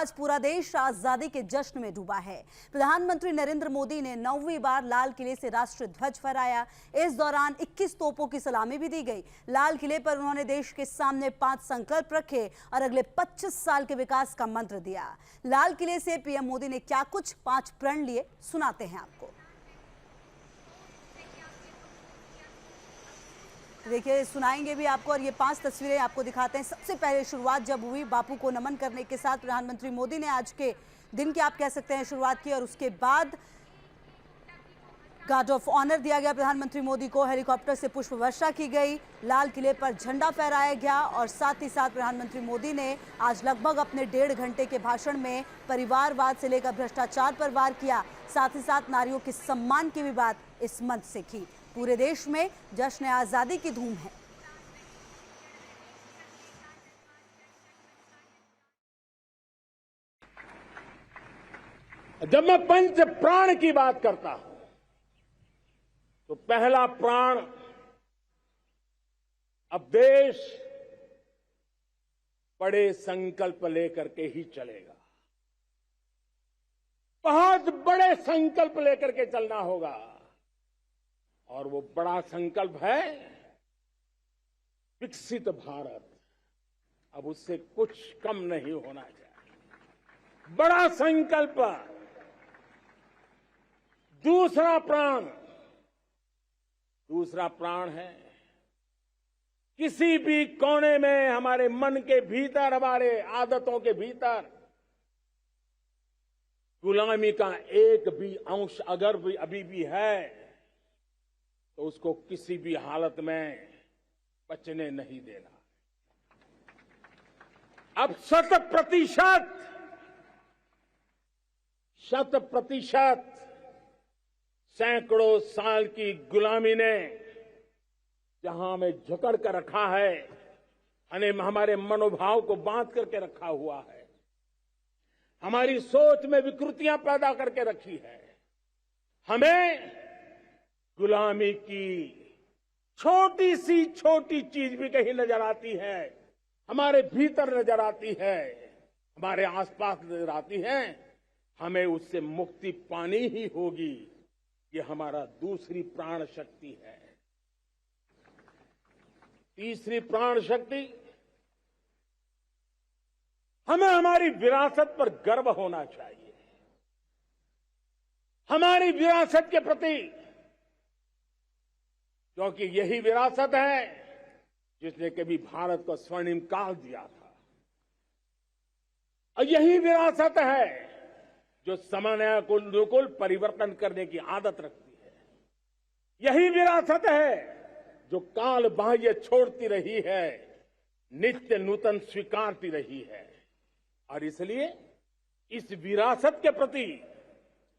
आज पूरा देश आजादी के जश्न में डूबा है। प्रधानमंत्री नरेंद्र मोदी ने 9वीं बार लाल किले से राष्ट्रीय ध्वज फहराया। इस दौरान 21 तोपों की सलामी भी दी गई। लाल किले पर उन्होंने देश के सामने 5 संकल्प रखे और अगले 25 साल के विकास का मंत्र दिया। लाल किले से पीएम मोदी ने क्या कुछ 5 प्रण लिए, सुनाते हैं आपको। देखिए, सुनाएंगे भी आपको और ये 5 तस्वीरें आपको दिखाते हैं। सबसे पहले शुरुआत जब हुई, बापू को नमन करने के साथ प्रधानमंत्री मोदी ने आज के दिन की आप कह सकते हैं शुरुआत की, और उसके बाद गार्ड ऑफ ऑनर दिया गया प्रधानमंत्री मोदी को। हेलीकॉप्टर से पुष्प वर्षा की गई, लाल किले पर झंडा फहराया गया और साथ ही साथ प्रधानमंत्री मोदी ने आज लगभग अपने 1.5 घंटे के भाषण में परिवारवाद से लेकर भ्रष्टाचार पर वार किया। साथ ही साथ नारियों के सम्मान की भी बात इस मंच से की। पूरे देश में जश्न आजादी की धूम है। जब मैं पंच प्राण की बात करता हूं तो पहला प्राण, अब देश बड़े संकल्प लेकर के ही चलेगा। बहुत बड़े संकल्प लेकर के चलना होगा और वो बड़ा संकल्प है विकसित भारत। अब उससे कुछ कम नहीं होना चाहिए, बड़ा संकल्प। दूसरा प्राण है किसी भी कोने में हमारे मन के भीतर, हमारे आदतों के भीतर गुलामी का एक भी अंश अगर भी अभी भी है तो उसको किसी भी हालत में बचने नहीं देना। अब 100% सैकड़ों साल की गुलामी ने जहां हमें जकड़ कर रखा है, हमारे मनोभाव को बांध करके रखा हुआ है, हमारी सोच में विकृतियां पैदा करके रखी है, हमें गुलामी की छोटी चीज भी कहीं नजर आती है, हमारे भीतर नजर आती है, हमारे आसपास नजर आती है, हमें उससे मुक्ति पानी ही होगी। ये हमारा दूसरी प्राण शक्ति है। तीसरी प्राण शक्ति, हमें हमारी विरासत पर गर्व होना चाहिए। हमारी विरासत के प्रति, क्योंकि यही विरासत है जिसने कभी भारत को स्वर्णिम काल दिया था, और यही विरासत है जो समय को अनुकूल परिवर्तन करने की आदत रखती है। यही विरासत है जो काल बाह्य छोड़ती रही है, नित्य नूतन स्वीकारती रही है। और इसलिए इस विरासत के प्रति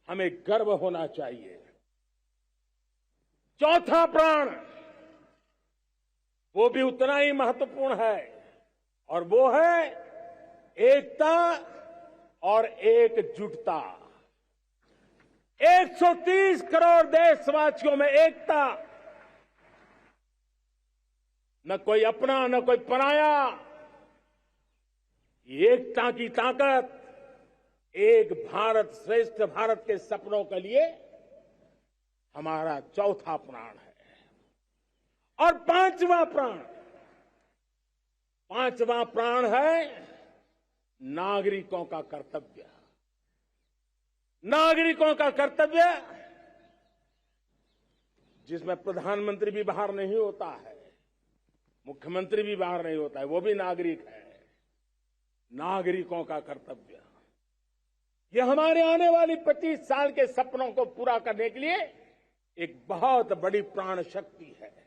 हमें गर्व होना चाहिए। चौथा प्राण, वो भी उतना ही महत्वपूर्ण है, और वो है एकता और एकजुटता। 130 करोड़ देशवासियों में एकता, न कोई अपना न कोई पराया। एकता की ताकत एक भारत श्रेष्ठ भारत के सपनों के लिए हमारा चौथा प्राण है। और पांचवा प्राण है नागरिकों का कर्तव्य। नागरिकों का कर्तव्य जिसमें प्रधानमंत्री भी बाहर नहीं होता है, मुख्यमंत्री भी बाहर नहीं होता है, वो भी नागरिक है। नागरिकों का कर्तव्य, यह हमारे आने वाली 25 साल के सपनों को पूरा करने के लिए एक बहुत बड़ी प्राण शक्ति है।